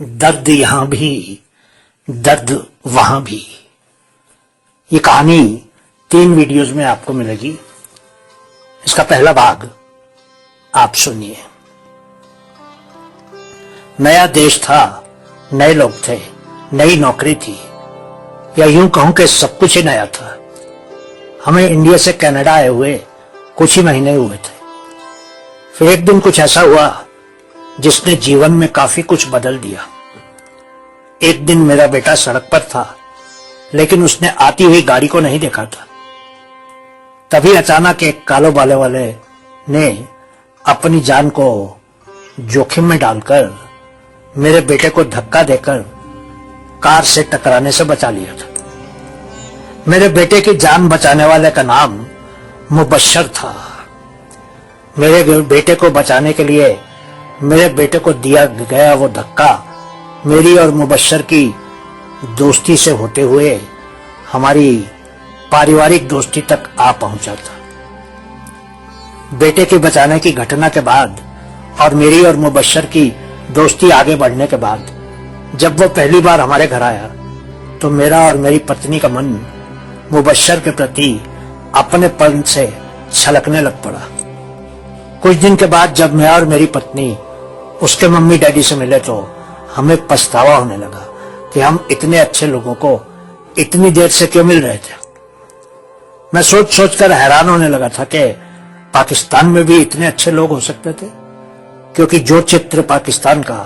दर्द यहां भी, दर्द वहां भी। ये कहानी 3 वीडियोज में आपको मिलेगी। इसका पहला भाग आप सुनिए। नया देश था, नए लोग थे, नई नौकरी थी, या यूं कहूं कि सब कुछ ही नया था। हमें इंडिया से कनाडा आए हुए कुछ ही महीने हुए थे। फिर एक दिन कुछ ऐसा हुआ जिसने जीवन में काफी कुछ बदल दिया। एक दिन मेरा बेटा सड़क पर था, लेकिन उसने आती हुई गाड़ी को नहीं देखा था। तभी अचानक एक कालो बाले वाले ने अपनी जान को जोखिम में डालकर मेरे बेटे को धक्का देकर कार से टकराने से बचा लिया था। मेरे बेटे की जान बचाने वाले का नाम मुबश्शिर था। मेरे बेटे को बचाने के लिए मेरे बेटे को दिया गया वो धक्का मेरी और मुबश्शिर की दोस्ती से होते हुए हमारी पारिवारिक दोस्ती तक आ पहुंचा था। बेटे के बचाने की घटना के बाद और मेरी और मुबश्शिर की दोस्ती आगे बढ़ने के बाद जब वो पहली बार हमारे घर आया तो मेरा और मेरी पत्नी का मन मुबश्शिर के प्रति अपनेपन से छलकने लग पड़ा। कुछ दिन के बाद जब मैं और मेरी पत्नी उसके मम्मी डैडी से मिले तो हमें पछतावा होने लगा कि हम इतने अच्छे लोगों को इतनी देर से क्यों मिल रहे थे। मैं सोच सोच कर हैरान होने लगा था कि पाकिस्तान में भी इतने अच्छे लोग हो सकते थे, क्योंकि जो चित्र पाकिस्तान का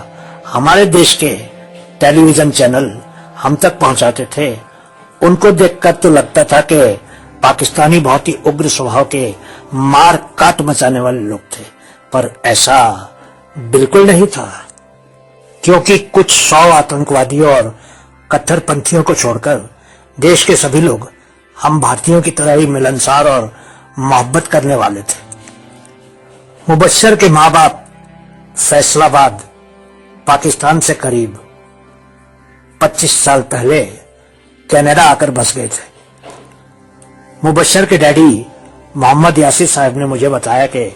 हमारे देश के टेलीविजन चैनल हम तक पहुंचाते थे उनको देखकर तो लगता था कि पाकिस्तानी बहुत ही उग्र स्वभाव के मार काट मचाने वाले लोग थे, पर ऐसा बिल्कुल नहीं था। क्योंकि कुछ 100 आतंकवादियों और कट्टरपंथियों को छोड़कर देश के सभी लोग हम भारतीयों की तरह ही मिलनसार और मोहब्बत करने वाले थे। मुबश्शिर के माँ बाप फैसलाबाद पाकिस्तान से करीब 25 साल पहले कनाडा आकर बस गए थे। मुबश्शिर के डैडी मोहम्मद यासिर साहब ने मुझे बताया कि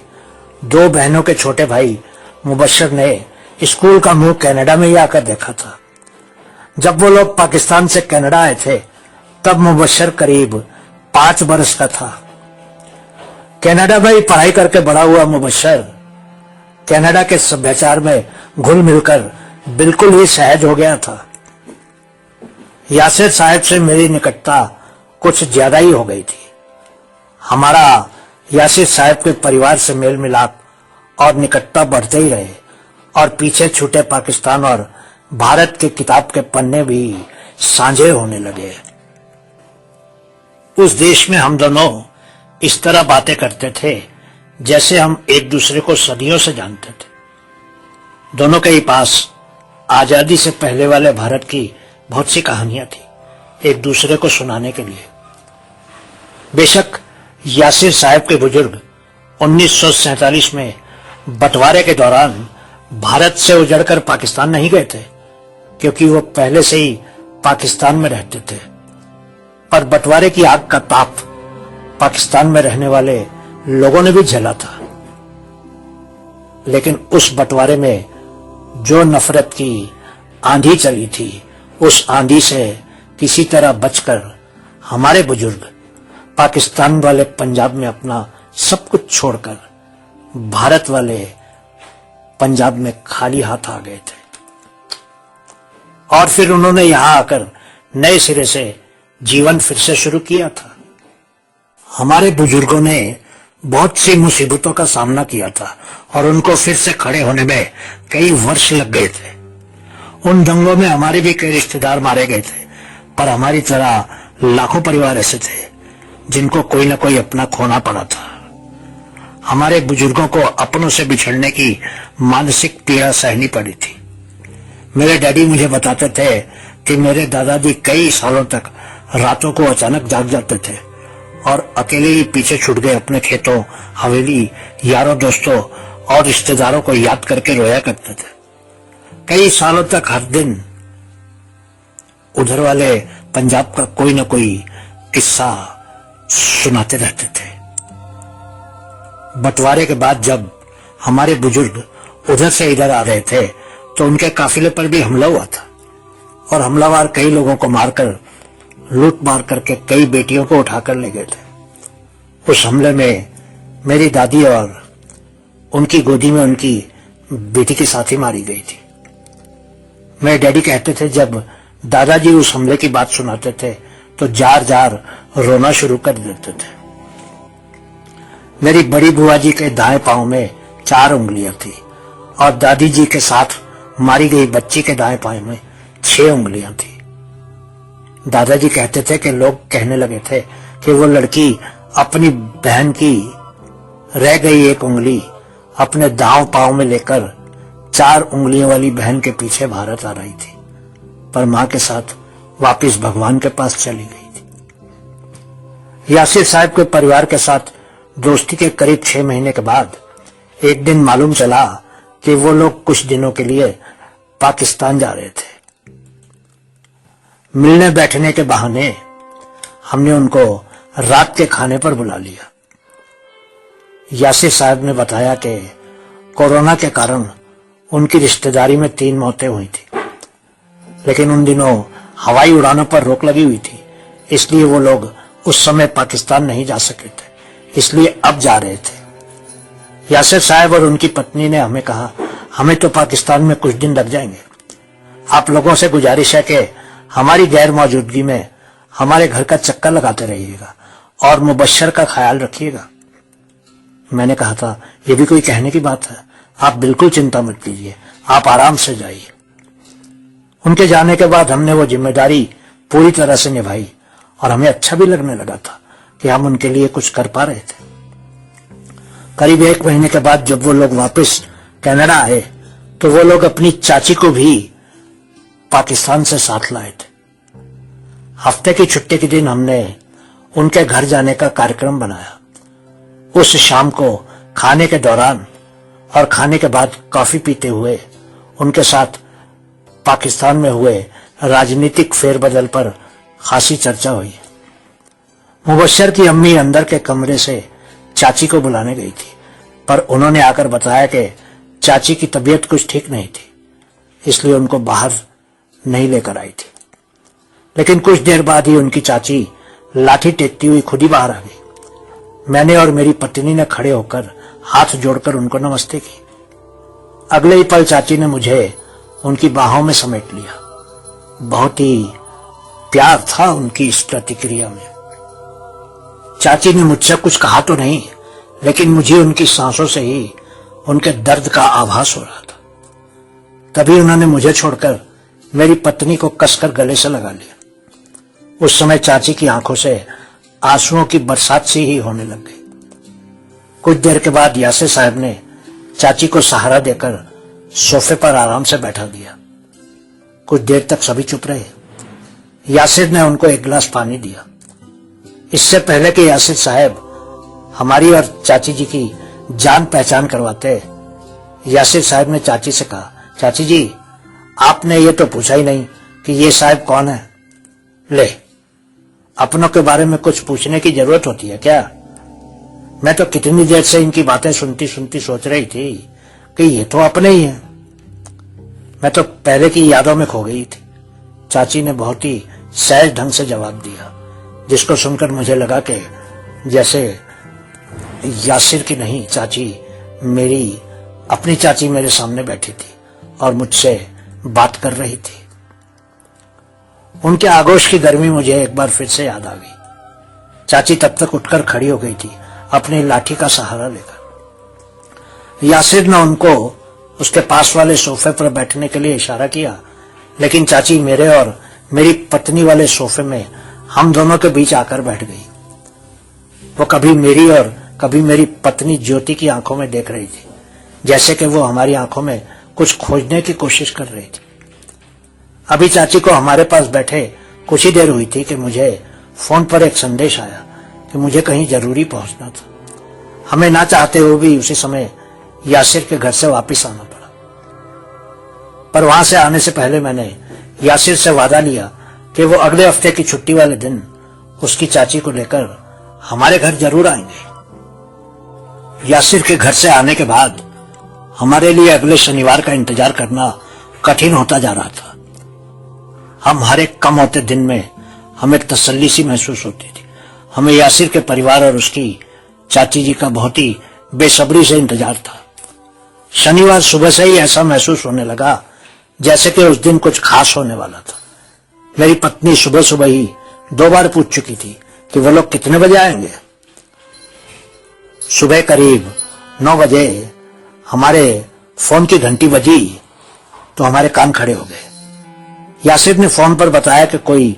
2 बहनों के छोटे भाई मुबश्शिर ने स्कूल का मुंह कनाडा में ही आकर देखा था। जब वो लोग पाकिस्तान से कनाडा आए थे तब मुबश्शिर करीब 5 बरस का था। कनाडा में ही पढ़ाई करके बड़ा हुआ मुबश्शिर कनाडा के सभ्याचार में घुल मिलकर बिल्कुल ही सहज हो गया था। यासिर साहब से मेरी निकटता कुछ ज्यादा ही हो गई थी। हमारा यासिर साहब के परिवार से मेल मिलाप और निकटता बढ़ते ही रहे और पीछे छूटे पाकिस्तान और भारत के किताब के पन्ने भी साझे होने लगे। उस देश में हम दोनों इस तरह बातें करते थे जैसे हम एक दूसरे को सदियों से जानते थे। दोनों के ही पास आजादी से पहले वाले भारत की बहुत सी कहानियां थी एक दूसरे को सुनाने के लिए। बेशक यासिर साहब के बुजुर्ग 1947 में बंटवारे के दौरान भारत से उजड़कर पाकिस्तान नहीं गए थे, क्योंकि वो पहले से ही पाकिस्तान में रहते थे। पर बंटवारे की आग का ताप पाकिस्तान में रहने वाले लोगों ने भी झेला था। लेकिन उस बंटवारे में जो नफरत की आंधी चली थी, उस आंधी से किसी तरह बचकर हमारे बुजुर्ग पाकिस्तान वाले पंजाब में अपना सब कुछ छोड़कर भारत वाले पंजाब में खाली हाथ आ गए थे। और फिर उन्होंने यहां आकर नए सिरे से जीवन फिर से शुरू किया था। हमारे बुजुर्गों ने बहुत सी मुसीबतों का सामना किया था और उनको फिर से खड़े होने में कई वर्ष लग गए थे। उन दंगों में हमारे भी कई रिश्तेदार मारे गए थे, पर हमारी तरह लाखों परिवार ऐसे थे जिनको कोई ना कोई अपना खोना पड़ा था। हमारे बुजुर्गों को अपनों से बिछड़ने की मानसिक पीड़ा सहनी पड़ी थी। मेरे डैडी मुझे बताते थे कि मेरे दादाजी कई सालों तक रातों को अचानक जाग जाते थे और अकेले ही पीछे छूट गए अपने खेतों, हवेली, यारों दोस्तों और रिश्तेदारों को याद करके रोया करते थे। कई सालों तक हर दिन उधर वाले पंजाब का कोई न कोई किस्सा सुनाते रहते थे। बंटवारे के बाद जब हमारे बुजुर्ग उधर से इधर आ रहे थे तो उनके काफिले पर भी हमला हुआ था और हमलावर कई लोगों को मारकर लूट मार करके कई बेटियों को उठाकर ले गए थे। उस हमले में मेरी दादी और उनकी गोदी में उनकी बेटी के साथ ही मारी गई थी। मेरे डैडी कहते थे जब दादाजी उस हमले की बात सुनाते थे तो जार जार रोना शुरू कर देते थे। मेरी बड़ी बुआ जी के दाएं पांव में 4 उंगलियां थी और दादी जी के साथ मारी गई बच्ची के दाएं पांव में 6 उंगलियां थी। दादाजी कहते थे कि लोग कहने लगे थे कि वो लड़की अपनी बहन की रह गई एक उंगली अपने दांव पांव में लेकर 4 उंगलियों वाली बहन के पीछे भारत आ रही थी, पर मां के साथ वापस भगवान के पास चली गई थी। यासिर साहब के परिवार के साथ दोस्ती के करीब 6 महीने के बाद एक दिन मालूम चला कि वो लोग कुछ दिनों के लिए पाकिस्तान जा रहे थे। मिलने बैठने के बहाने हमने उनको रात के खाने पर बुला लिया। यासिर साहब ने बताया कि कोरोना के कारण उनकी रिश्तेदारी में 3 मौतें हुई थी, लेकिन उन दिनों हवाई उड़ानों पर रोक लगी हुई थी, इसलिए वो लोग उस समय पाकिस्तान नहीं जा सके थे, इसलिए अब जा रहे थे। यासिर साहब और उनकी पत्नी ने हमें कहा, हमें तो पाकिस्तान में कुछ दिन लग जाएंगे, आप लोगों से गुजारिश है कि हमारी गैर मौजूदगी में हमारे घर का चक्कर लगाते रहिएगा और मुबश्शर का ख्याल रखिएगा। मैंने कहा था, ये भी कोई कहने की बात है, आप बिल्कुल चिंता मत कीजिए, आप आराम से जाइए। उनके जाने के बाद हमने वो जिम्मेदारी पूरी तरह से निभाई और हमें अच्छा भी लगने लगा था कि हम उनके लिए कुछ कर पा रहे थे। करीब 1 महीने के बाद जब वो लोग वापस कनाडा आए तो वो लोग अपनी चाची को भी पाकिस्तान से साथ लाए थे। हफ्ते की छुट्टी के दिन हमने उनके घर जाने का कार्यक्रम बनाया। उस शाम को खाने के दौरान और खाने के बाद कॉफी पीते हुए उनके साथ पाकिस्तान में हुए राजनीतिक फेरबदल पर खासी चर्चा हुई। मुबश्शर की अम्मी अंदर के कमरे से चाची को बुलाने गई थी, पर उन्होंने आकर बताया कि चाची की तबीयत कुछ ठीक नहीं थी, इसलिए उनको बाहर नहीं लेकर आई थी। लेकिन कुछ देर बाद ही उनकी चाची लाठी टेकती हुई खुद ही बाहर आ गई। मैंने और मेरी पत्नी ने खड़े होकर हाथ जोड़कर उनको नमस्ते की। अगले ही पल चाची ने मुझे उनकी बाहों में समेट लिया। बहुत ही प्यार था उनकी इस प्रतिक्रिया में। चाची ने मुझसे कुछ कहा तो नहीं, लेकिन मुझे उनकी सांसों से ही उनके दर्द का आभास हो रहा था। तभी उन्होंने मुझे छोड़कर मेरी पत्नी को कसकर गले से लगा लिया। उस समय चाची की आंखों से आंसुओं की बरसात सी ही होने लग गई। कुछ देर के बाद यासिर साहब ने चाची को सहारा देकर सोफे पर आराम से बैठा दिया। कुछ देर तक सभी चुप रहे। यासिर ने उनको एक गिलास पानी दिया। इससे पहले कि यासिर साहब हमारी और चाची जी की जान पहचान करवाते, यासिर साहब ने चाची से कहा, चाची जी आपने ये तो पूछा ही नहीं कि ये साहब कौन है। ले, अपनों के बारे में कुछ पूछने की जरूरत होती है क्या? मैं तो कितनी देर से इनकी बातें सुनती सुनती सोच रही थी कि ये तो अपने ही हैं। मैं तो पहले की यादों में खो गई थी। चाची ने बहुत ही सहज ढंग से जवाब दिया, जिसको सुनकर मुझे लगा कि जैसे यासिर की नहीं, चाची मेरी अपनी चाची मेरे सामने बैठी थी और मुझसे बात कर रही थी। उनके आगोश की गर्मी मुझे एक बार फिर से याद आ गई। चाची तब तक उठकर खड़ी हो गई थी, अपनी लाठी का सहारा लेकर। यासिर ने उनको उसके पास वाले सोफे पर बैठने के लिए इशारा किया, लेकिन चाची मेरे और मेरी पत्नी वाले सोफे में हम दोनों के बीच आकर बैठ गई। वो कभी मेरी और कभी मेरी पत्नी ज्योति की आंखों में देख रही थी, जैसे कि वो हमारी आंखों में कुछ खोजने की कोशिश कर रही थी। अभी चाची को हमारे पास बैठे कुछ ही देर हुई थी कि मुझे फोन पर एक संदेश आया कि मुझे कहीं जरूरी पहुंचना था। हमें ना चाहते हुए भी उसी समय यासिर के घर से वापस आना पड़ा। पर वहां से आने से पहले मैंने यासिर से वादा लिया कि वो अगले हफ्ते की छुट्टी वाले दिन उसकी चाची को लेकर हमारे घर जरूर आएंगे। यासिर के घर से आने के बाद हमारे लिए अगले शनिवार का इंतजार करना कठिन होता जा रहा था। हम हर एक कम होते दिन में हमें तसल्ली सी महसूस होती थी। हमें यासिर के परिवार और उसकी चाची जी का बहुत ही बेसब्री से इंतजार था। शनिवार सुबह से ही ऐसा महसूस होने लगा जैसे कि उस दिन कुछ खास होने वाला था। मेरी पत्नी सुबह सुबह ही 2 बार पूछ चुकी थी कि वो लोग कितने बजे आएंगे। सुबह करीब 9 बजे हमारे फोन की घंटी बजी तो हमारे कान खड़े हो गए। यासिर ने फोन पर बताया कि कोई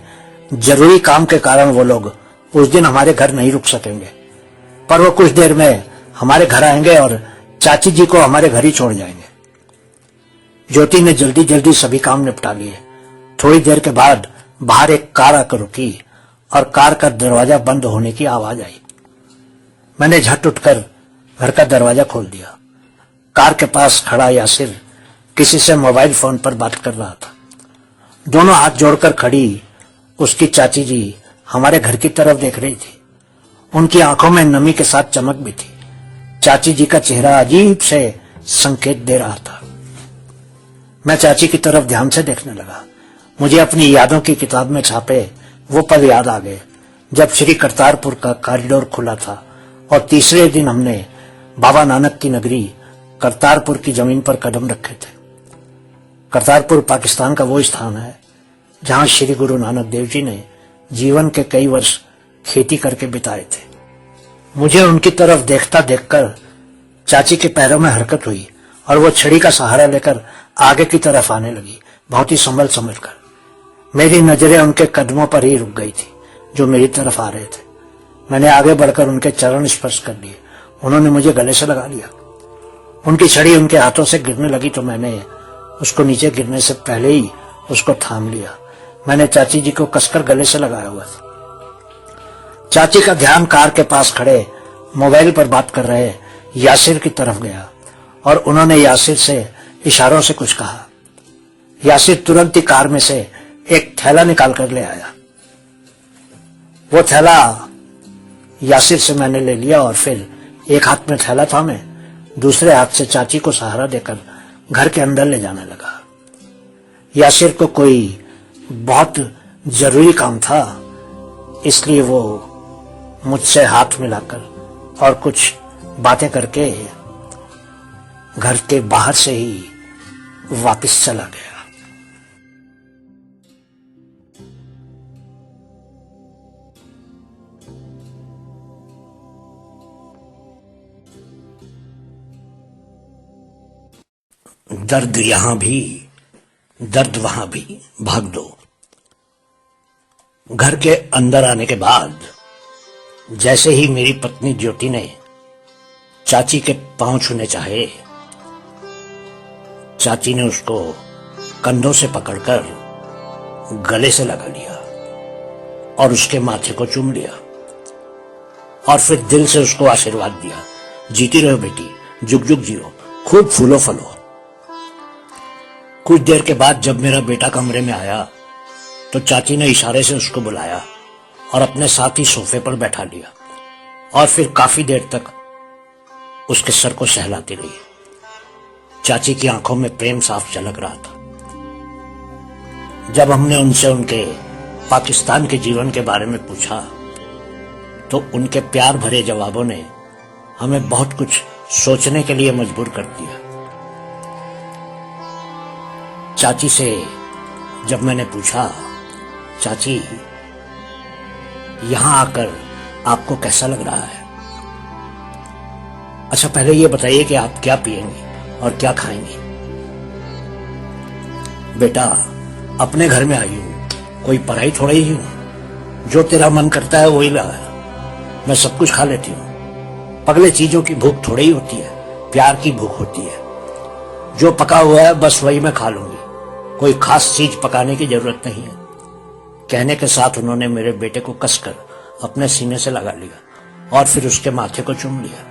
जरूरी काम के कारण वो लोग उस दिन हमारे घर नहीं रुक सकेंगे, पर वो कुछ देर में हमारे घर आएंगे और चाची जी को हमारे घर ही छोड़ जाएंगे। ज्योति ने जल्दी जल्दी सभी काम निपटा लिए। थोड़ी देर के बाद बाहर एक कार आकर रुकी और कार का दरवाजा बंद होने की आवाज आई। मैंने झट उठकर घर का दरवाजा खोल दिया। कार के पास खड़ा यासिर किसी से मोबाइल फोन पर बात कर रहा था। दोनों हाथ जोड़कर खड़ी उसकी चाची जी हमारे घर की तरफ देख रही थी। उनकी आंखों में नमी के साथ चमक भी थी। चाची जी का चेहरा अजीब से संकेत दे रहा था। मैं चाची की तरफ ध्यान से देखने लगा। मुझे अपनी यादों की किताब में छापे वो पल याद आ गए जब श्री करतारपुर का कॉरिडोर खुला था और तीसरे दिन हमने बाबा नानक की नगरी करतारपुर की जमीन पर कदम रखे थे। करतारपुर पाकिस्तान का वो स्थान है जहां श्री गुरु नानक देव जी ने जीवन के कई वर्ष खेती करके बिताए थे। मुझे उनकी तरफ देखता देखकर चाची के पैरों में हरकत हुई और वो छड़ी का सहारा लेकर आगे की तरफ आने लगी, बहुत ही संभल संभल कर। मेरी नजरें उनके कदमों पर ही रुक गई थी जो मेरी तरफ आ रहे थे। मैंने आगे बढ़कर उनके चरण स्पर्श कर लिए। उन्होंने मुझे गले से लगा लिया। उनकी छड़ी उनके हाथों से गिरने लगी तो मैंने उसको नीचे गिरने से पहले ही उसको थाम लिया। मैंने चाची जी को कसकर गले से लगाया हुआ था। चाची का ध्यान कार के पास खड़े मोबाइल पर बात कर रहे यासिर की तरफ गया और उन्होंने यासिर से इशारों से कुछ कहा। यासिर तुरंत ही कार में से एक थैला निकाल कर ले आया। वो थैला यासिर से मैंने ले लिया और फिर एक हाथ में थैला थामे दूसरे हाथ से चाची को सहारा देकर घर के अंदर ले जाने लगा। यासिर को कोई बहुत जरूरी काम था, इसलिए वो मुझसे हाथ मिलाकर और कुछ बातें करके घर के बाहर से ही वापस चला गया। दर्द यहां भी, दर्द वहां भी, भाग दो। घर के अंदर आने के बाद जैसे ही मेरी पत्नी ज्योति ने चाची के पांव छूने चाहे, चाची ने उसको कंधों से पकड़कर गले से लगा लिया और उसके माथे को चूम लिया और फिर दिल से उसको आशीर्वाद दिया, जीती रहो बेटी, जुग जुग जियो, खूब फूलो फलो। कुछ देर के बाद जब मेरा बेटा कमरे में आया तो चाची ने इशारे से उसको बुलाया और अपने साथ ही सोफे पर बैठा लिया और फिर काफी देर तक उसके सर को सहलाती रही। चाची की आंखों में प्रेम साफ झलक रहा था। जब हमने उनसे उनके पाकिस्तान के जीवन के बारे में पूछा तो उनके प्यार भरे जवाबों ने हमें बहुत कुछ सोचने के लिए मजबूर कर दिया। चाची से जब मैंने पूछा, चाची यहां आकर आपको कैसा लग रहा है? अच्छा पहले ये बताइए कि आप क्या पिएंगे और क्या खाएंगे? बेटा अपने घर में आई हूं, कोई पराई थोड़ा ही हूं, जो तेरा मन करता है वही ला, मैं सब कुछ खा लेती हूं। पगले चीजों की भूख थोड़ी ही होती है, प्यार की भूख होती है। जो पका हुआ है बस वही मैं खा लूंगी, कोई खास चीज पकाने की जरूरत नहीं है। कहने के साथ उन्होंने मेरे बेटे को कसकर अपने सीने से लगा लिया और फिर उसके माथे को चूम लिया।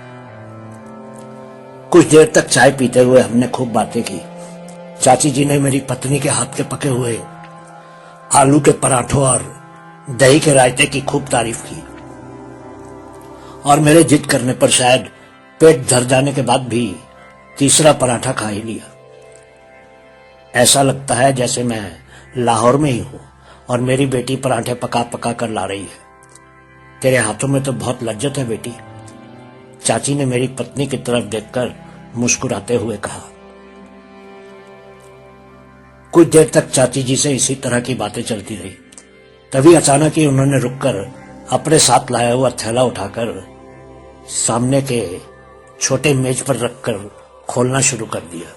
कुछ देर तक चाय पीते हुए हमने खूब बातें की। चाची जी ने मेरी पत्नी के हाथ के पके हुए आलू के पराठों और दही के रायते की खूब तारीफ की और मेरे जिद करने पर शायद पेट धर जाने के बाद भी तीसरा पराठा खा ही लिया। ऐसा लगता है जैसे मैं लाहौर में ही हूं और मेरी बेटी पराठे पका पका कर ला रही है। तेरे हाथों में तो बहुत लज्जत है बेटी। चाची ने मेरी पत्नी की तरफ देखकर मुस्कुराते हुए कहा। कुछ देर तक चाची जी से इसी तरह की बातें चलती रही। तभी अचानक ही उन्होंने रुककर अपने साथ लाया हुआ थैला उठाकर सामने के छोटे मेज पर रखकर खोलना शुरू कर दिया।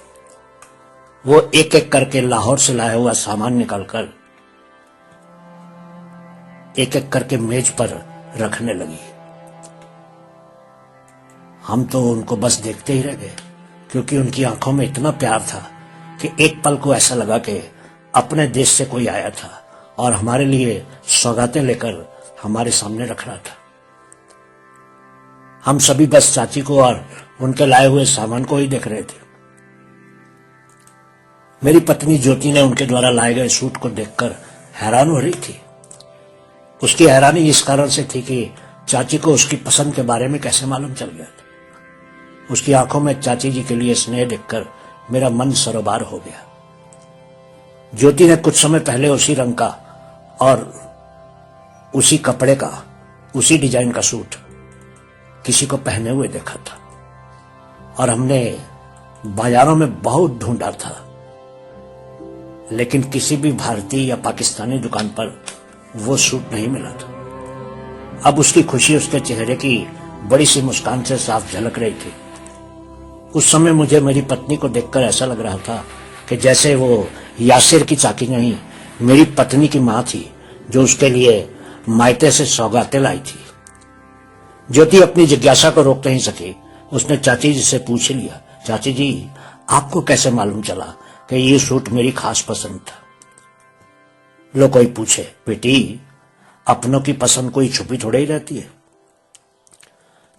वो एक एक करके लाहौर से लाया हुआ सामान निकालकर एक एक करके मेज पर रखने लगी। हम तो उनको बस देखते ही रह गए, क्योंकि उनकी आंखों में इतना प्यार था कि एक पल को ऐसा लगा कि अपने देश से कोई आया था और हमारे लिए सौगातें लेकर हमारे सामने रख रहा था। हम सभी बस चाची को और उनके लाए हुए सामान को ही देख रहे थे। मेरी पत्नी ज्योति ने उनके द्वारा लाए गए सूट को देखकर हैरान हो रही थी। उसकी हैरानी इस कारण से थी कि चाची को उसकी पसंद के बारे में कैसे मालूम चल गया था। उसकी आंखों में चाची जी के लिए स्नेह देखकर मेरा मन सरोबार हो गया। ज्योति ने कुछ समय पहले उसी रंग का और उसी कपड़े का, उसी डिजाइन का सूट किसी को पहने हुए देखा था और हमने बाजारों में बहुत ढूंढा था, लेकिन किसी भी भारतीय या पाकिस्तानी दुकान पर वो सूट नहीं मिला था। अब उसकी खुशी उसके चेहरे की बड़ी सी मुस्कान से साफ झलक रही थी। उस समय मुझे मेरी पत्नी को देखकर ऐसा लग रहा था कि जैसे वो यासिर की चाची नहीं, मेरी पत्नी की मां थी जो उसके लिए मायके से सौगातें लाई थी। ज्योति अपनी जिज्ञासा को रोक नहीं सकी। उसने चाची जी से पूछ लिया, चाची जी आपको कैसे मालूम चला कि ये सूट मेरी खास पसंद था? लो कोई पूछे, बेटी अपनों की पसंद कोई छुपी थोड़ी ही रहती है।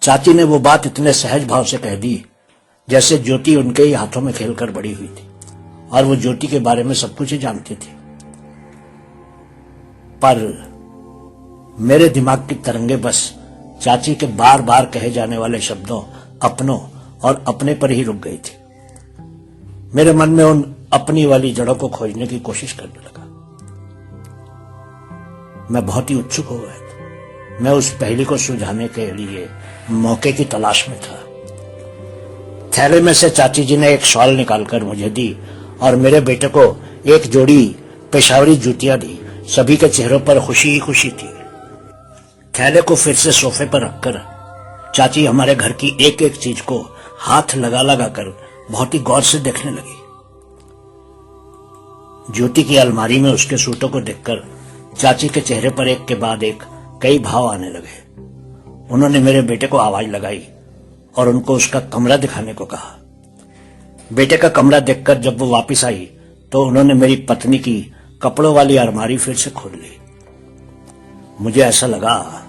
चाची ने वो बात इतने सहज भाव से कह दी जैसे ज्योति उनके ही हाथों में खेलकर बड़ी हुई थी और वो ज्योति के बारे में सब कुछ ही जानती थी। पर मेरे दिमाग की तरंगे बस चाची के बार बार कहे जाने वाले शब्दों अपनों और अपने पर ही रुक गई थी। मेरे मन में उन अपनी वाली जड़ों को खोजने की कोशिश करने लगा। मैं बहुत ही उत्सुक हो गया था। मैं उस पहेली को सुलझाने के लिए मौके की तलाश में था। थैले में से चाची जी ने एक शॉल निकालकर मुझे दी और मेरे बेटे को एक जोड़ी पेशावरी जूतियां दी। सभी के चेहरों पर खुशी ही खुशी थी। थैले को फिर से सोफे पर रखकर चाची हमारे घर की एक एक चीज को हाथ लगा लगा कर बहुत ही गौर से देखने लगी। ज्योति की अलमारी में उसके सूटों को देखकर चाची के चेहरे पर एक के बाद एक कई भाव आने लगे। उन्होंने मेरे बेटे को आवाज लगाई और उनको उसका कमरा दिखाने को कहा। बेटे का कमरा देखकर जब वो वापस आई तो उन्होंने मेरी पत्नी की कपड़ों वाली अलमारी फिर से खोल ली। मुझे ऐसा लगा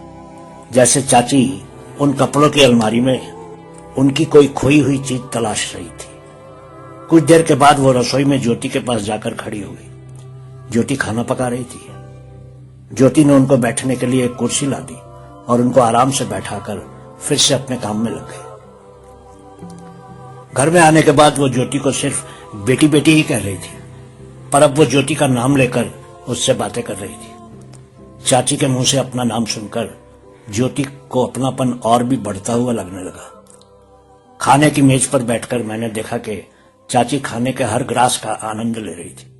जैसे चाची उन कपड़ों की अलमारी में उनकी कोई खोई हुई चीज तलाश रही थी। कुछ देर के बाद वो रसोई में ज्योति के पास जाकर खड़ी हो गई। ज्योति खाना पका रही थी। ज्योति ने उनको बैठने के लिए एक कुर्सी ला दी और उनको आराम से बैठाकर फिर से अपने काम में लग गए। घर में आने के बाद वो ज्योति को सिर्फ बेटी बेटी ही कह रही थी, पर अब वो ज्योति का नाम लेकर उससे बातें कर रही थी। चाची के मुंह से अपना नाम सुनकर ज्योति को अपनापन और भी बढ़ता हुआ लगने लगा। खाने की मेज पर बैठकर मैंने देखा कि चाची खाने के हर ग्रास का आनंद ले रही थी।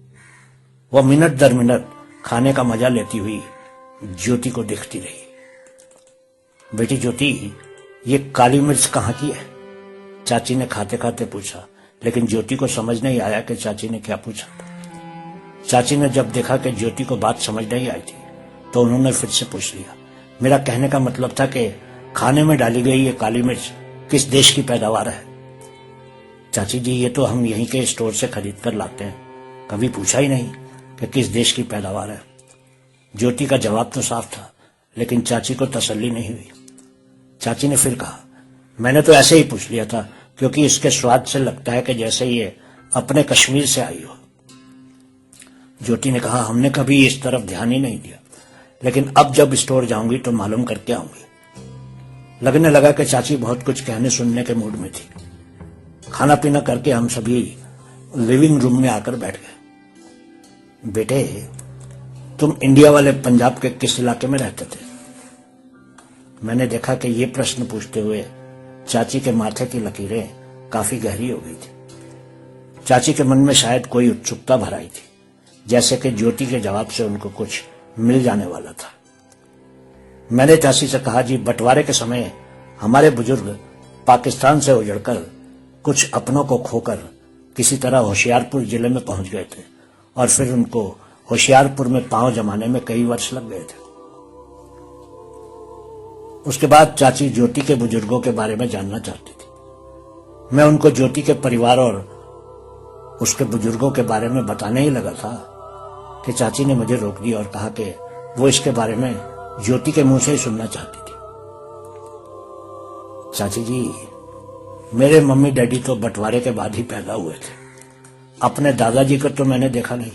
वह मिनट दर मिनट खाने का मजा लेती हुई ज्योति को देखती रही। बेटी ज्योति, ये काली मिर्च कहाँ की है? चाची ने खाते खाते पूछा, लेकिन ज्योति को समझ नहीं आया कि चाची ने क्या पूछा। चाची ने जब देखा कि ज्योति को बात समझ नहीं आई थी तो उन्होंने फिर से पूछ लिया। मेरा कहने का मतलब था कि खाने में डाली गई ये काली मिर्च किस देश की पैदावार है? चाची जी, ये तो हम यहीं के स्टोर से खरीद कर लाते हैं, कभी पूछा ही नहीं कि किस देश की पैदावार है। ज्योति का जवाब तो साफ था, लेकिन चाची को तसल्ली नहीं हुई। चाची ने फिर कहा, मैंने तो ऐसे ही पूछ लिया था, क्योंकि इसके स्वाद से लगता है कि जैसे ये अपने कश्मीर से आई हो। ज्योति ने कहा, हमने कभी इस तरफ ध्यान ही नहीं दिया, लेकिन अब जब स्टोर जाऊंगी तो मालूम करके आऊंगी। लगने लगा कि चाची बहुत कुछ कहने सुनने के मूड में थी। खाना पीना करके हम सभी लिविंग रूम में आकर बैठ गए। बेटे, तुम इंडिया वाले पंजाब के किस इलाके में रहते थे? मैंने देखा कि ये प्रश्न पूछते हुए चाची के माथे की लकीरें काफी गहरी हो गई थी। चाची के मन में शायद कोई उत्सुकता भर आई थी, जैसे कि ज्योति के जवाब से उनको कुछ मिल जाने वाला था। मैंने चाची से कहा, जी बंटवारे के समय हमारे बुजुर्ग पाकिस्तान से उजड़कर कुछ अपनों को खोकर किसी तरह होशियारपुर जिले में पहुंच गए थे और फिर उनको होशियारपुर में पांव जमाने में कई वर्ष लग गए थे। उसके बाद चाची ज्योति के बुजुर्गों के बारे में जानना चाहती थी। मैं उनको ज्योति के परिवार और उसके बुजुर्गों के बारे में बताने ही लगा था कि चाची ने मुझे रोक दिया और कहा कि वो इसके बारे में ज्योति के मुंह से ही सुनना चाहती थी। चाची जी, मेरे मम्मी डैडी तो बंटवारे के बाद ही पैदा हुए थे। अपने दादाजी को तो मैंने देखा नहीं,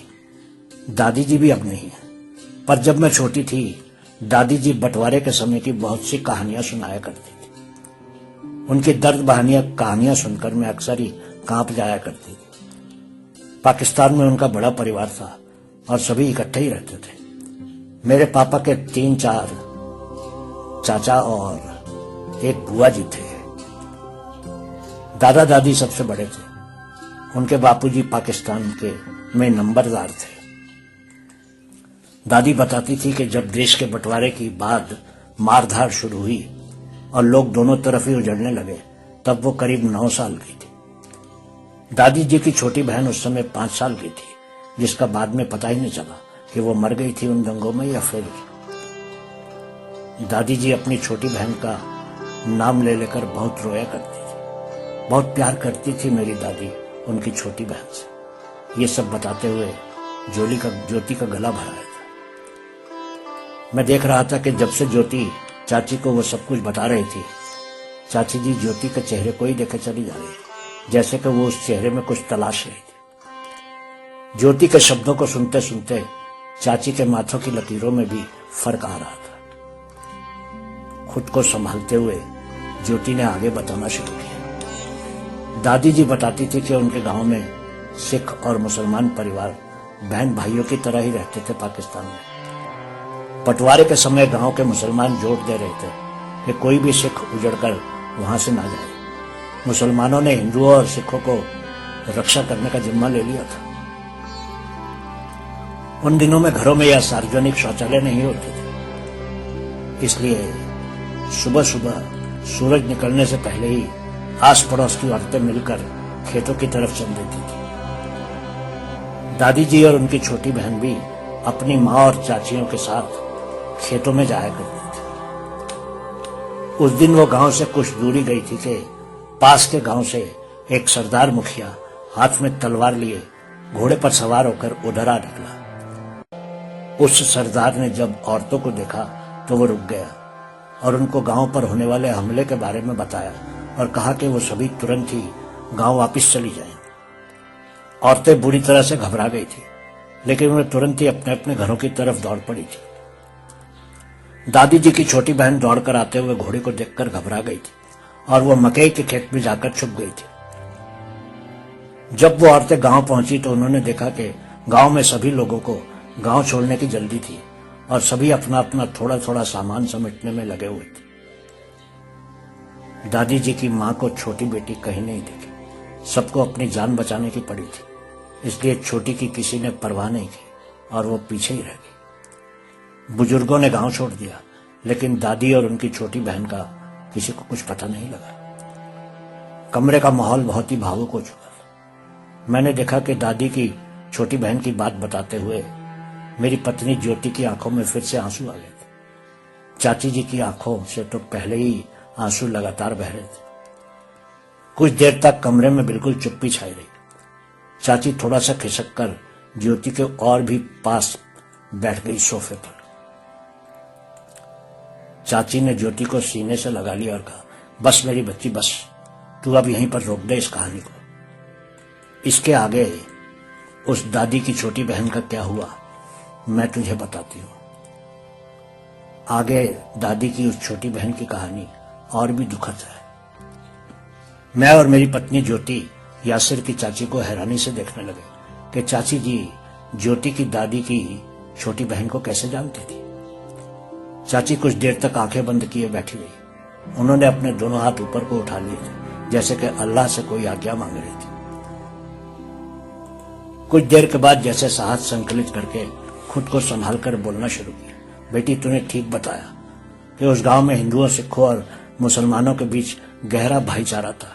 दादी जी भी अब नहीं है, पर जब मैं छोटी थी दादी जी बंटवारे के समय की बहुत सी कहानियां सुनाया करती थी। उनकी दर्द बहानियां कहानियां सुनकर मैं अक्सर ही कांप जाया करती थी। पाकिस्तान में उनका बड़ा परिवार था और सभी इकट्ठे ही रहते थे। मेरे पापा के 3-4 चाचा और एक बुआ जी थे। दादा दादी सबसे बड़े थे। उनके बापूजी पाकिस्तान के में नंबरदार थे। दादी बताती थी कि जब देश के बंटवारे की बाद मारधाड़ शुरू हुई और लोग दोनों तरफ ही उजड़ने लगे, तब वो करीब 9 साल की थी। दादी जी की छोटी बहन उस समय 5 साल की थी, जिसका बाद में पता ही नहीं चला कि वो मर गई थी उन दंगों में या फिर। दादी जी अपनी छोटी बहन का नाम ले लेकर बहुत रोया करती थी। बहुत प्यार करती थी मेरी दादी उनकी छोटी बहन से। ये सब बताते हुए ज्योति का गला भरा था। मैं देख रहा था कि जब से ज्योति चाची को वो सब कुछ बता रही थी, चाची जी ज्योति के चेहरे को ही देखे चली जा रही थी, जैसे कि वो उस चेहरे में कुछ तलाश रही थी। ज्योति के शब्दों को सुनते सुनते चाची के माथों की लकीरों में भी फर्क आ रहा था। खुद को संभालते हुए ज्योति ने आगे बताना शुरू किया। दादी जी बताती थी कि उनके गांव में सिख और मुसलमान परिवार बहन भाइयों की तरह ही रहते थे पाकिस्तान में। बंटवारे के समय गांव के मुसलमान जोर दे रहे थे कि कोई भी सिख उजड़कर वहां से ना जाए। मुसलमानों ने हिंदुओं और सिखों को रक्षा करने का जिम्मा ले लिया था। उन दिनों में घरों में या सार्वजनिक शौचालय नहीं होते थे, इसलिए सुबह सुबह सूरज निकलने से पहले ही आस पड़ोस की औरतें मिलकर खेतों की तरफ चल देती थी। दादी जी और उनकी छोटी बहन भी अपनी माँ और चाचियों के साथ खेतों में जाया करती थी। उस दिन वो गांव से कुछ दूरी गई थी कि पास के गांव से एक सरदार मुखिया हाथ में तलवार लिए घोड़े पर सवार होकर उधर आ निकला। उस सरदार ने जब औरतों को देखा तो वो रुक गया और उनको गांव पर होने वाले हमले के बारे में बताया और कहा कि वो सभी तुरंत ही गांव वापस चली जाएं। औरतें बुरी तरह से घबरा गई थी, लेकिन वे तुरंत ही अपने अपने घरों की तरफ दौड़ पड़ी थी। दादी जी की छोटी बहन दौड़कर आते हुए घोड़े को देखकर घबरा गई थी और वो मकई के खेत में जाकर छुप गई थी। जब वो औरतें गांव पहुंची तो उन्होंने देखा कि गांव में सभी लोगों को गांव छोड़ने की जल्दी थी और सभी अपना अपना थोड़ा थोड़ा सामान समेटने में लगे हुए थे। दादी जी की मां को छोटी बेटी कहीं नहीं दिखी। सबको अपनी जान बचाने की पड़ी थी, इसलिए छोटी की किसी ने परवाह नहीं की और वो पीछे ही रह गई। बुजुर्गों ने गांव छोड़ दिया, लेकिन दादी और उनकी छोटी बहन का किसी को कुछ पता नहीं लगा। कमरे का माहौल बहुत ही भावुक हो चुका था। मैंने देखा कि दादी की छोटी बहन की बात बताते हुए मेरी पत्नी ज्योति की आंखों में फिर से आंसू आ गए थे। चाची जी की आंखों से तो पहले ही आंसू लगातार बह रहे थे। कुछ देर तक कमरे में बिल्कुल चुप्पी छाई रही। चाची थोड़ा सा खिसक कर ज्योति के और भी पास बैठ गई सोफे पर। चाची ने ज्योति को सीने से लगा लिया और कहा, बस मेरी बच्ची बस, तू अब यहीं पर रोक दे इस कहानी को। इसके आगे उस दादी की छोटी बहन का क्या हुआ मैं तुझे बताती हूँ। आगे दादी की उस छोटी बहन की कहानी और भी दुखद है। मैं और मेरी पत्नी ज्योति यासिर की चाची को हैरानी से देखने लगे कि चाची जी ज्योति की दादी की छोटी बहन को कैसे जानती थी। चाची कुछ देर तक आंखें बंद किए बैठी रही। उन्होंने अपने दोनों हाथ ऊपर को उठा लिए थे, जैसे कि अल्लाह से कोई आज्ञा मांग रही थी। कुछ देर के बाद जैसे साहस संकलित करके खुद को संभाल कर बोलना शुरू किया। बेटी, तूने ठीक बताया कि उस गांव में हिंदुओं, सिखों और मुसलमानों के बीच गहरा भाईचारा था।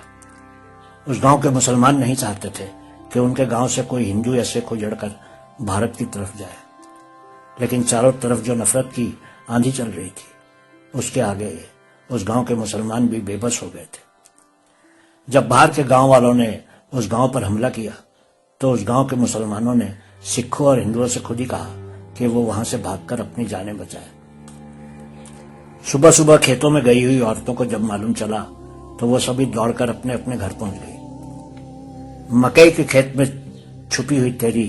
उस गांव के मुसलमान नहीं चाहते थे कि उनके गांव से कोई हिंदू या सिख उजड़कर भारत की तरफ जाए, लेकिन चारों तरफ जो नफरत की आंधी चल रही थी, उसके आगे उस गांव के मुसलमान भी बेबस हो गए थे। जब बाहर के गांव वालों ने उस गांव पर हमला किया तो उस गांव के मुसलमानों ने सिखों और हिंदुओं से खुद ही कहा कि वो वहां से भागकर अपनी जानें बचाए। सुबह सुबह खेतों में गई हुई औरतों को जब मालूम चला तो वो सभी दौड़कर अपने अपने घर पहुंच गई। मकई के खेत में छुपी हुई तेरी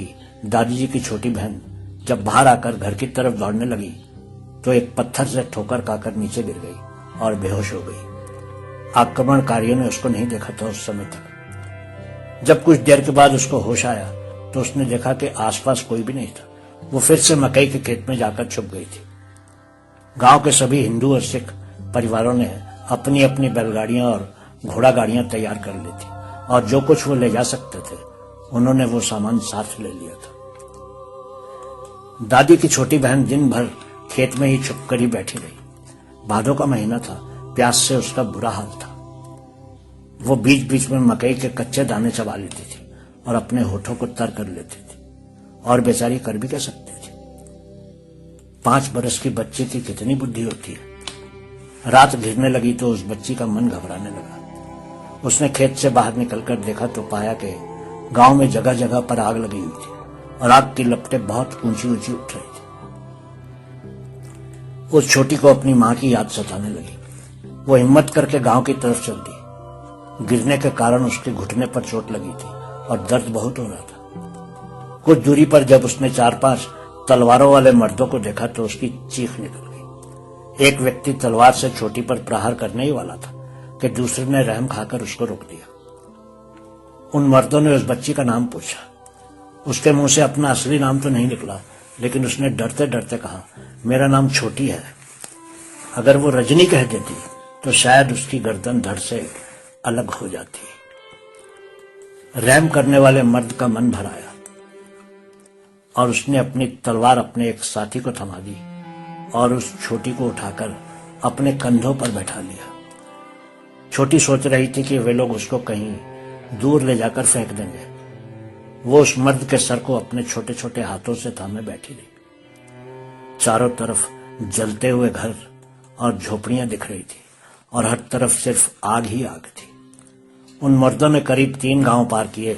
दादी जी की छोटी बहन जब बाहर आकर घर की तरफ दौड़ने लगी तो एक पत्थर से ठोकर खाकर नीचे गिर गई और बेहोश हो गई। आक्रमणकारियों ने उसको नहीं देखा था उस समय तक। जब कुछ देर के बाद उसको होश आया तो उसने देखा कि आसपास कोई भी नहीं था। वो फिर से मकई के खेत में जाकर छुप गई थी। गांव के सभी हिंदू और सिख परिवारों ने अपनी अपनी बैलगाड़ियां और घोड़ा गाड़ियां तैयार कर ली थी और जो कुछ वो ले जा सकते थे उन्होंने वो सामान साथ ले लिया था। दादी की छोटी बहन दिन भर खेत में ही छुप कर ही बैठी रही। भादों का महीना था, प्यास से उसका बुरा हाल था। वो बीच बीच में मकई के कच्चे दाने चबा लेती थी और अपने होठों को तर कर लेती थी, और बेचारी कर भी क्या सकती थी। 5 बरस की बच्ची की कितनी बुद्धि होती है। रात घिरने लगी तो उस बच्ची का मन घबराने लगा। उसने खेत से बाहर निकलकर देखा तो पाया कि गांव में जगह जगह पर आग लगी हुई थी और आग की लपटें बहुत ऊंची ऊंची उठ रही थी। उस छोटी को अपनी मां की याद सताने लगी। वो हिम्मत करके गांव की तरफ चल दी। गिरने के कारण उसके घुटने पर चोट लगी थी और दर्द बहुत हो रहा था। कुछ दूरी पर जब उसने 4-5 तलवारों वाले मर्दों को देखा तो उसकी चीख निकल गई। एक व्यक्ति तलवार से छोटी पर प्रहार करने ही वाला था कि दूसरे ने रहम खाकर उसको रोक दिया। उन मर्दों ने उस बच्ची का नाम पूछा। उसके मुंह से अपना असली नाम तो नहीं निकला, लेकिन उसने डरते डरते कहा, मेरा नाम छोटी है। अगर वो रजनी कह देती तो शायद उसकी गर्दन धड़ से अलग हो जाती। रहम करने वाले मर्द का मन भर आया और उसने अपनी तलवार अपने एक साथी को थमा दी और उस छोटी को उठाकर अपने कंधों पर बैठा लिया। छोटी सोच रही थी कि वे लोग उसको कहीं दूर ले जाकर फेंक देंगे। वो उस मर्द के सर को अपने छोटे छोटे हाथों से थामे बैठी रही। चारों तरफ जलते हुए घर और झोपड़ियां दिख रही थी और हर तरफ सिर्फ आग ही आग थी। उन मर्दों ने करीब 3 गांव पार किए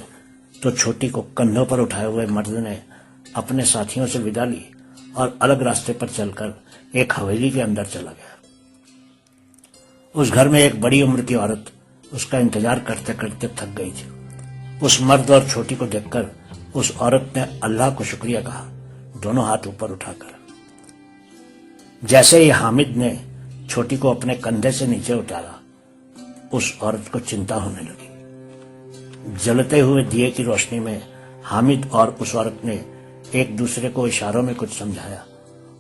तो छोटी को कंधों पर उठाए हुए मर्द ने अपने साथियों से विदा ली और अलग रास्ते पर चलकर एक हवेली के अंदर चला गया। उस घर में एक बड़ी उम्र की औरत उसका इंतजार करते करते थक गई थी। उस मर्द और छोटी को देखकर उस औरत ने अल्लाह को शुक्रिया कहा, दोनों हाथ ऊपर उठाकर। जैसे ही हामिद ने छोटी को अपने कंधे से नीचे उतारा, उस औरत को चिंता होने लगी। जलते हुए दिए की रोशनी में हामिद और उस औरत ने एक दूसरे को इशारों में कुछ समझाया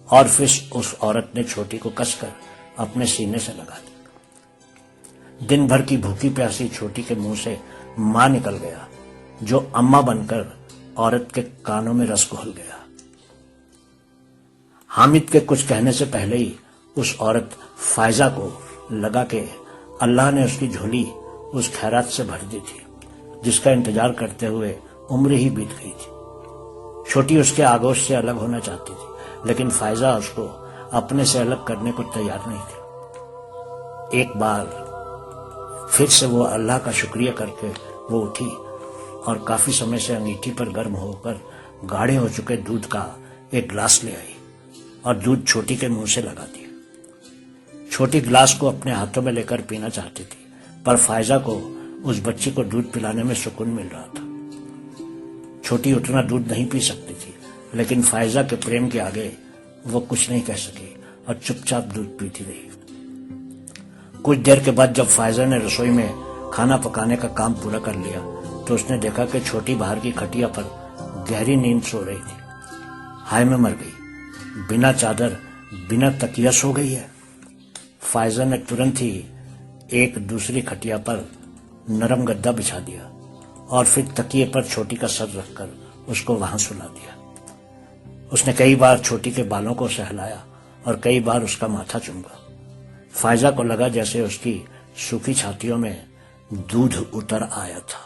और फिर उस औरत ने छोटी को कसकर अपने सीने से लगा दी। दिन भर की भूखी प्यासी छोटी के मुंह से मां निकल गया, जो अम्मा बनकर औरत के कानों में रस घोल गया। हामिद के कुछ कहने से पहले ही उस औरत फायजा को लगा के अल्लाह ने उसकी झोली उस खैरात से भर दी थी, जिसका इंतजार करते हुए उम्र ही बीत गई थी। छोटी उसके आगोश से अलग होना चाहती थी, लेकिन फायजा उसको अपने से अलग करने को तैयार नहीं थी। एक बार फिर से वो अल्लाह का शुक्रिया करके वो उठी और काफी समय से अंगीठी पर गर्म होकर गाढ़े हो चुके दूध का एक गिलास ले आई और दूध छोटी के मुंह से लगा दिया। छोटी गिलास को अपने हाथों में लेकर पीना चाहती थी, पर फायजा को उस बच्ची को दूध पिलाने में सुकून मिल रहा था। छोटी उतना दूध नहीं पी सकती थी, लेकिन फायजा के प्रेम के आगे वो कुछ नहीं कह सकी और चुपचाप दूध पीती रही। कुछ देर के बाद जब फायजा ने रसोई में खाना पकाने का काम पूरा कर लिया तो उसने देखा कि छोटी बाहर की खटिया पर गहरी नींद सो रही थी। हाय मैं मर गई, बिना चादर बिना तकिया सो गई है। फायजा ने तुरंत ही एक दूसरी खटिया पर नरम गद्दा बिछा दिया और फिर तकिए पर छोटी का सर रखकर उसको वहां सुला दिया। उसने कई बार छोटी के बालों को सहलाया और कई बार उसका माथा चूमा। फायजा को लगा जैसे उसकी सूखी छातियों में दूध उतर आया था।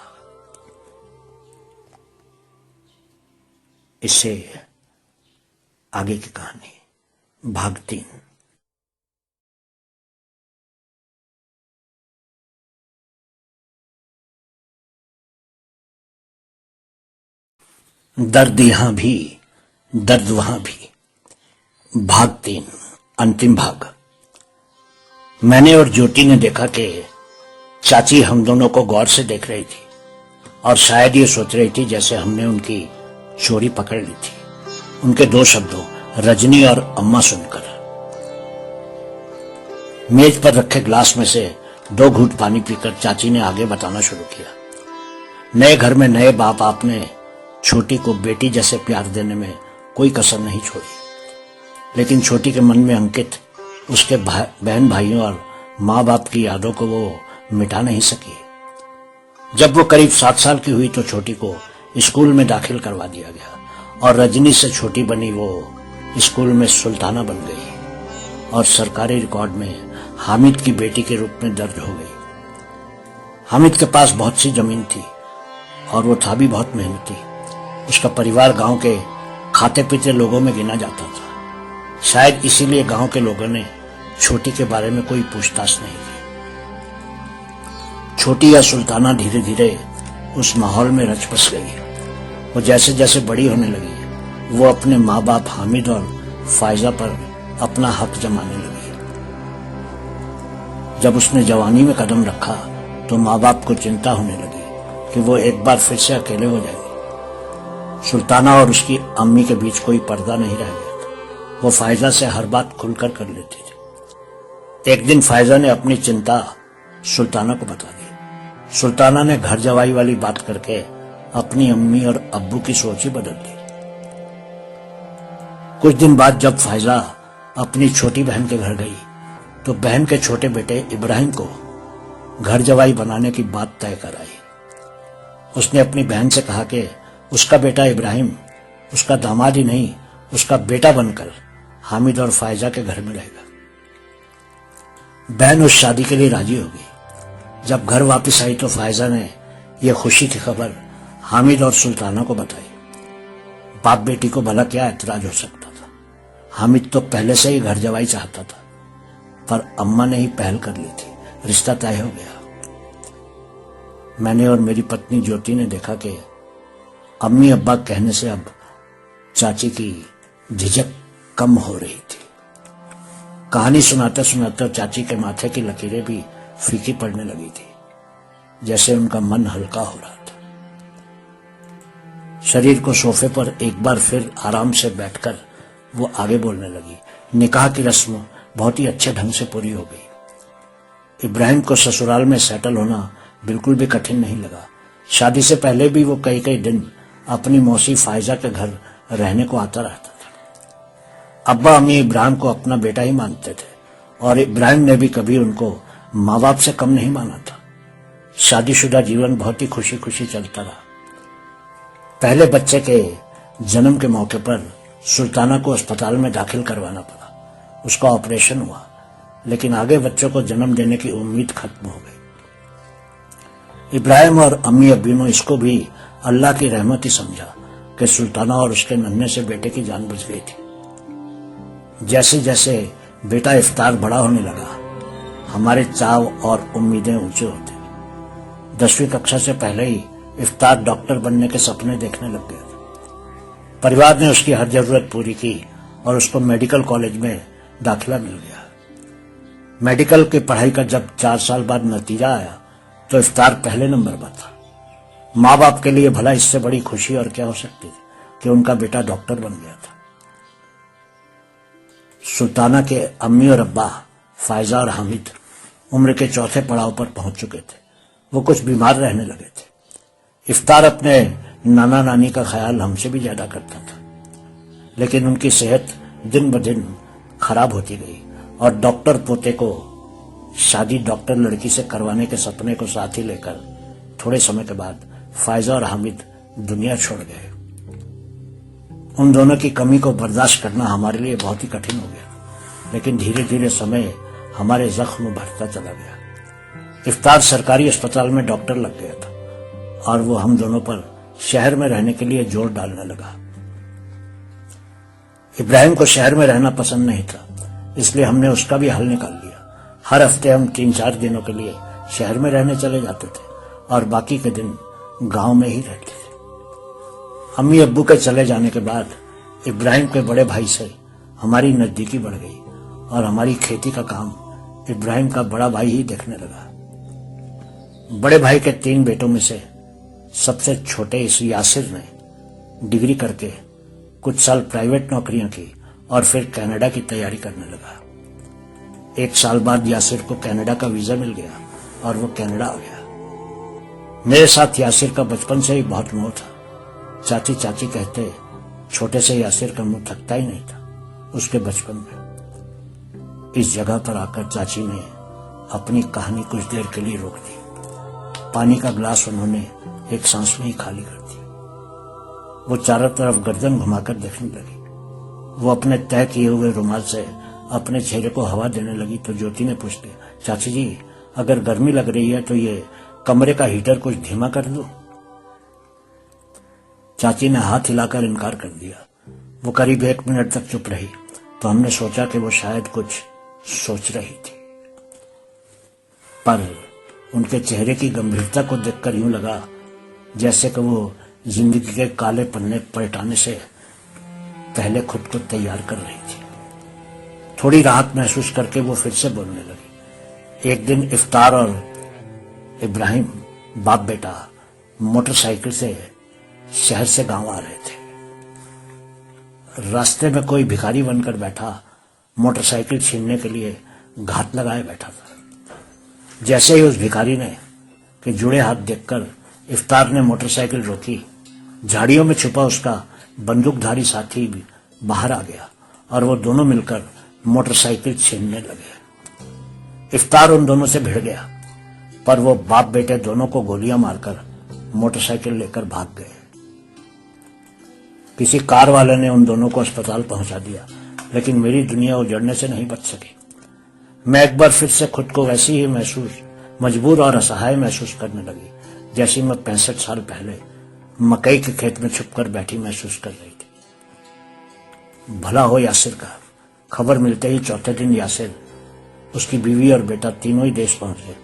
इससे आगे की कहानी भाग 3। दर्द यहां भी दर्द वहां भी, भाग 3, अंतिम भाग। मैंने और ज्योति ने देखा कि चाची हम दोनों को गौर से देख रही थी और शायद ये सोच रही थी जैसे हमने उनकी चोरी पकड़ ली थी। उनके 2 शब्दों रजनी और अम्मा सुनकर मेज पर रखे ग्लास में से 2 घूंट पानी पीकर चाची ने आगे बताना शुरू किया। नए घर में नए बाप आपने छोटी को बेटी जैसे प्यार देने में कोई कसर नहीं छोड़ी, लेकिन छोटी के मन में अंकित उसके बहन भाइयों और माँ बाप की यादों को वो मिटा नहीं सकी। जब वो करीब 7 साल की हुई तो छोटी को स्कूल में दाखिल करवा दिया गया और रजनी से छोटी बनी वो स्कूल में सुल्ताना बन गई और सरकारी रिकॉर्ड में हामिद की बेटी के रूप में दर्ज हो गई। हामिद के पास बहुत सी जमीन थी और वो था भी बहुत मेहनती। उसका परिवार गांव के खाते पीते लोगों में गिना जाता था। शायद इसीलिए गांव के लोगों ने छोटी के बारे में कोई पूछताछ नहीं की। छोटी या सुल्ताना धीरे धीरे उस माहौल में रच बस गई। वो जैसे जैसे बड़ी होने लगी वो अपने माँ बाप हामिद और फायजा पर अपना हक जमाने लगी। जब उसने जवानी में कदम रखा तो माँ बाप को चिंता होने लगी कि वो एक बार फिर से अकेले हो जाएंगे। सुल्ताना और उसकी अम्मी के बीच कोई पर्दा नहीं रह गया था। वो फायजा से हर बात खुलकर कर लेती थी। एक दिन फायजा ने अपनी चिंता सुल्ताना को बता दी। सुल्ताना ने घर जवाई वाली बात करके अपनी अम्मी और अब्बू की सोच ही बदल दी। कुछ दिन बाद जब फायजा अपनी छोटी बहन के घर गई तो बहन के छोटे बेटे इब्राहिम को घर जवाई बनाने की बात तय कर आई। उसने अपनी बहन से कहा कि उसका बेटा इब्राहिम उसका दामाद ही नहीं उसका बेटा बनकर हामिद और फायजा के घर में रहेगा। बहन उस शादी के लिए राजी हो गई। जब घर वापस आई तो फायजा ने यह खुशी की खबर हामिद और सुल्ताना को बताई। बाप बेटी को भला क्या ऐतराज हो सकता था। हामिद तो पहले से ही घर जवाई चाहता था, पर अम्मा ने ही पहल कर ली थी। रिश्ता तय हो गया। मैंने और मेरी पत्नी ज्योति ने देखा कि अम्मी अब्बा कहने से अब चाची की झिझक कम हो रही थी। कहानी सुनाते सुनाते चाची के माथे की लकीरें भी फीकी पड़ने लगी थी, जैसे उनका मन हल्का हो रहा था। शरीर को सोफे पर एक बार फिर आराम से बैठकर वो आगे बोलने लगी। निकाह की रस्म बहुत ही अच्छे ढंग से पूरी हो गई। इब्राहिम को ससुराल में सेटल होना बिल्कुल भी कठिन नहीं लगा। शादी से पहले भी वो कई कई दिन अपनी मौसी फायजा के घर रहने को आता रहता था। अब्बा अम्मी इब्राहिम को अपना बेटा ही मानते थे और इब्राहिम ने भी कभी उनको माँ बाप से कम नहीं माना था। शादीशुदा जीवन बहुत ही खुशी खुशी चलता रहा। पहले बच्चे के जन्म के मौके पर सुल्ताना को अस्पताल में दाखिल करवाना पड़ा। उसका ऑपरेशन हुआ, लेकिन आगे बच्चों को जन्म देने की उम्मीद खत्म हो गई। इब्राहिम और अम्मी अब्बी ने इसको भी अल्लाह की रहमत ही समझा कि सुल्ताना और उसके नन्हे से बेटे की जान बच गई थी। जैसे जैसे बेटा इफ्तार बड़ा होने लगा, हमारे चाव और उम्मीदें ऊंचे होते। 10वीं कक्षा से पहले ही इफ्तार डॉक्टर बनने के सपने देखने लग गए थे। परिवार ने उसकी हर जरूरत पूरी की और उसको मेडिकल कॉलेज में दाखिला मिल गया। मेडिकल की पढ़ाई का जब 4 साल बाद नतीजा आया तो इफ्तार पहले नंबर पर था। माँ बाप के लिए भला इससे बड़ी खुशी और क्या हो सकती थी कि उनका बेटा डॉक्टर बन गया था। सुल्ताना के अम्मी और अब्बा फायजा और हामिद उम्र के चौथे पड़ाव पर पहुंच चुके थे। वो कुछ बीमार रहने लगे थे। इफ्तार अपने नाना नानी का ख्याल हमसे भी ज्यादा करता था। लेकिन उनकी सेहत दिन ब दिन खराब होती गई और डॉक्टर पोते को शादी डॉक्टर लड़की से करवाने के सपने को साथ ही लेकर थोड़े समय के बाद फायजा और हामिद दुनिया छोड़ गए। उन दोनों की कमी को बर्दाश्त करना हमारे लिए बहुत ही कठिन हो गया, लेकिन धीरे धीरे समय हमारे जख्म भरता चला गया। इफ्तार सरकारी अस्पताल में डॉक्टर लग गया था और वो हम दोनों पर शहर में रहने के लिए जोर डालने लगा। इब्राहिम को शहर में रहना पसंद नहीं था, इसलिए हमने उसका भी हल निकाल लिया। हर हफ्ते हम 3-4 दिनों के लिए शहर में रहने चले जाते थे और बाकी के दिन गांव में ही रहते थे। अम्मी अब्बू के चले जाने के बाद इब्राहिम के बड़े भाई से हमारी नजदीकी बढ़ गई और हमारी खेती का काम इब्राहिम का बड़ा भाई ही देखने लगा। बड़े भाई के 3 बेटों में से सबसे छोटे इस यासिर ने डिग्री करके कुछ साल प्राइवेट नौकरियां की और फिर कनाडा की तैयारी करने लगा। 1 साल बाद यासिर को कनाडा का वीजा मिल गया और वो कनाडा आ गया। मेरे साथ यासिर का बचपन से ही बहुत मोह था। चाची चाची कहते छोटे से यासिर का मुंह थकता ही नहीं था उसके बचपन में। इस जगह पर आकर चाची ने अपनी कहानी कुछ देर के लिए रोक दी। पानी का ग्लास उन्होंने एक सांस में ही खाली कर दिया। वो चारों तरफ गर्दन घुमाकर देखने लगी। वो अपने तय किए हुए रुमाल से अपने चेहरे को हवा देने लगी तो ज्योति ने पूछ लिया, चाची जी अगर गर्मी लग रही है तो ये कमरे का हीटर कुछ धीमा कर दो। चाची ने हाथ हिलाकर इनकार कर दिया। वो करीब 1 मिनट तक चुप रही तो हमने सोचा कि वो शायद कुछ सोच रही थी, पर उनके चेहरे की गंभीरता को देखकर यूं लगा जैसे कि वो जिंदगी के काले पन्ने पलटाने से पहले खुद को तैयार कर रही थी। थोड़ी राहत महसूस करके वो फिर से बोलने लगी। एक दिन इफ्तार और इब्राहिम बाप बेटा मोटरसाइकिल से शहर से गांव आ रहे थे। रास्ते में कोई भिखारी बनकर बैठा मोटरसाइकिल छीनने के लिए घात लगाए बैठा था। जैसे ही उस भिखारी ने कि जुड़े हाथ देखकर इफ्तार ने मोटरसाइकिल रोकी, झाड़ियों में छुपा उसका बंदूकधारी साथी भी बाहर आ गया और वो दोनों मिलकर मोटरसाइकिल छीनने लगे। इफ्तार उन दोनों से भिड़ गया, पर वो बाप बेटे दोनों को गोलियां मारकर मोटरसाइकिल लेकर भाग गए। किसी कार वाले ने उन दोनों को अस्पताल पहुंचा दिया, लेकिन मेरी दुनिया उजड़ने से नहीं बच सकी। मैं एक बार फिर से खुद को वैसी ही मजबूर और असहाय महसूस करने लगी जैसी मैं 65 साल पहले मकई के खेत में छुपकर बैठी महसूस कर रही थी। भला हो यासिर का। खबर मिलते ही चौथे दिन यासिर, उसकी बीवी और बेटा तीनों ही देश पहुंचे।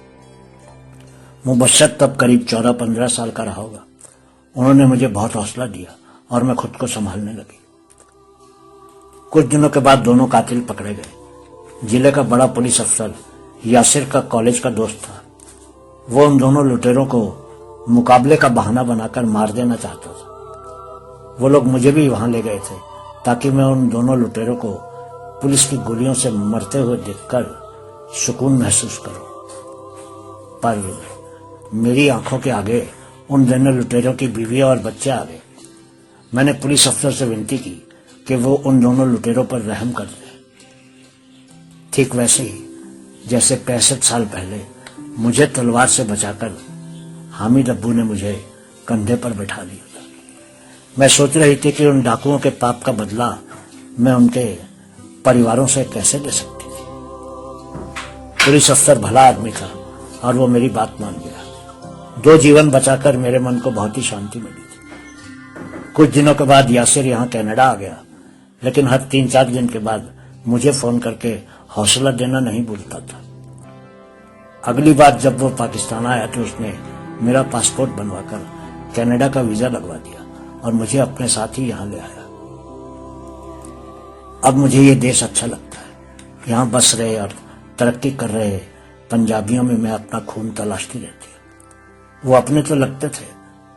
मुबश्शर तब करीब 14-15 साल का रहा होगा। उन्होंने मुझे बहुत हौसला दिया और मैं खुद को संभालने लगी। कुछ दिनों के बाद दोनों कातिल पकड़े गए। जिले का बड़ा पुलिस अफसर यासिर का कॉलेज का दोस्त था। वो उन दोनों लुटेरों को मुकाबले का बहाना बनाकर मार देना चाहता था। वो लोग मुझे भी वहां ले गए थे ताकि मैं उन दोनों लुटेरों को पुलिस की गोलियों से मरते हुए देखकर सुकून महसूस करूं। पर मेरी आंखों के आगे उन दोनों लुटेरों की बीवी और बच्चे आ गए। मैंने पुलिस अफसर से विनती की कि वो उन दोनों लुटेरों पर रहम कर दे। ठीक वैसे ही जैसे 65 साल पहले मुझे तलवार से बचाकर हामिद अब्बू ने मुझे कंधे पर बैठा दिया था। मैं सोच रही थी कि उन डाकुओं के पाप का बदला मैं उनके परिवारों से कैसे ले सकती थी। पुलिस अफसर भला आदमी था और वो मेरी बात मान गया। 2 जीवन बचाकर मेरे मन को बहुत ही शांति मिली थी। कुछ दिनों के बाद यासिर यहाँ कनाडा आ गया, लेकिन हर 3-4 दिन के बाद मुझे फोन करके हौसला देना नहीं भूलता था। अगली बार जब वो पाकिस्तान आया तो उसने मेरा पासपोर्ट बनवाकर कनाडा का वीजा लगवा दिया और मुझे अपने साथ ही यहाँ ले आया। अब मुझे ये देश अच्छा लगता है। यहाँ बस रहे और तरक्की कर रहे पंजाबियों में मैं अपना खून तलाशती रहती हूँ। वो अपने तो लगते थे,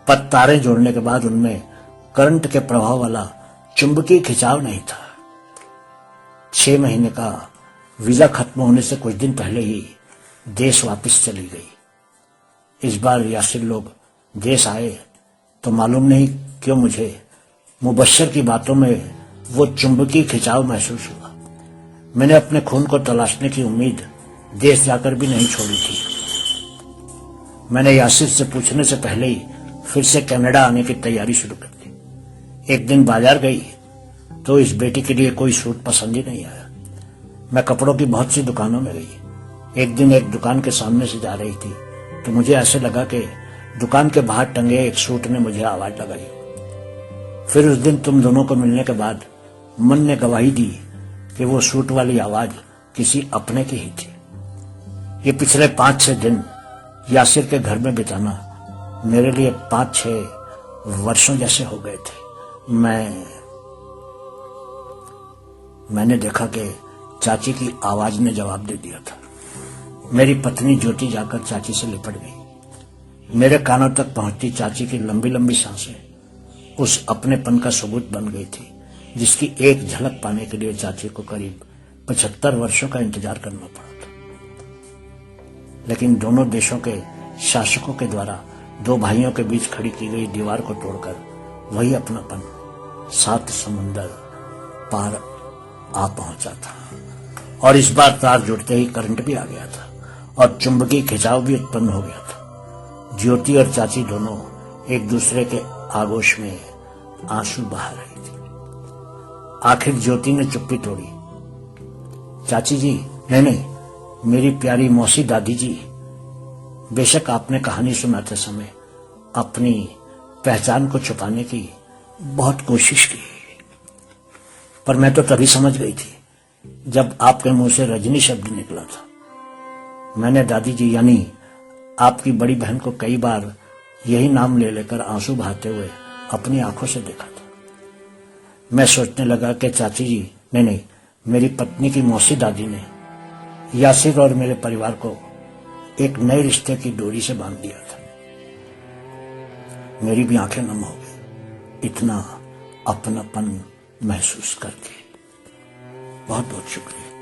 पर तारे जोड़ने के बाद उनमें करंट के प्रभाव वाला चुंबकीय खिंचाव नहीं था। 6 महीने का वीजा खत्म होने से कुछ दिन पहले ही देश वापस चली गई। इस बार यासिर लोग देश आए तो मालूम नहीं क्यों मुझे मुबश्शर की बातों में वो चुंबकीय खिंचाव महसूस हुआ। मैंने अपने खून को तलाशने की उम्मीद देश जाकर भी नहीं छोड़ी थी। मैंने यासिर से पूछने से पहले ही फिर से कनाडा आने की तैयारी शुरू कर दी। एक दिन बाजार गई तो इस बेटी के लिए कोई सूट पसंद ही नहीं आया। मैं कपड़ों की बहुत सी दुकानों में गई। एक दिन एक दुकान के सामने से जा रही थी तो मुझे ऐसे लगा कि दुकान के बाहर टंगे एक सूट ने मुझे आवाज लगाई। फिर उस दिन तुम दोनों को मिलने के बाद मन ने गवाही दी कि वो सूट वाली आवाज किसी अपने की ही थी। ये पिछले 5-6 दिन यासिर के घर में बिताना मेरे लिए 5-6 वर्षों जैसे हो गए थे। मैंने देखा कि चाची की आवाज ने जवाब दे दिया था। मेरी पत्नी ज्योति जाकर चाची से लिपट गई। मेरे कानों तक पहुंचती चाची की लंबी लंबी सांसें उस अपनेपन का सबूत बन गई थी जिसकी एक झलक पाने के लिए चाची को करीब 75 वर्षों का इंतजार करना पड़ा था। लेकिन दोनों देशों के शासकों के द्वारा दो भाइयों के बीच खड़ी की गई दीवार को तोड़कर वही अपनापन 7 समुंदर पार आ पहुंचा था। और इस बार तार जुड़ते ही करंट भी आ गया था और चुंबकीय खिंचाव भी उत्पन्न हो गया था। ज्योति और चाची दोनों एक दूसरे के आगोश में आंसू बहा रही थी। आखिर ज्योति ने चुप्पी तोड़ी। चाची जी, नहीं, मेरी प्यारी मौसी दादी जी, बेशक आपने कहानी सुनाते समय अपनी पहचान को छुपाने की बहुत कोशिश की, पर मैं तो तभी समझ गई थी जब आपके मुंह से रजनी शब्द निकला था। मैंने दादी जी यानी आपकी बड़ी बहन को कई बार यही नाम ले लेकर आंसू बहाते हुए अपनी आंखों से देखा था। मैं सोचने लगा कि चाची जी, नहीं, मेरी पत्नी की मौसी दादी ने यासिर और मेरे परिवार को एक नए रिश्ते की डोरी से बांध दिया था। मेरी भी आंखें नम हो गई इतना अपनापन महसूस करके। बहुत बहुत शुक्रिया।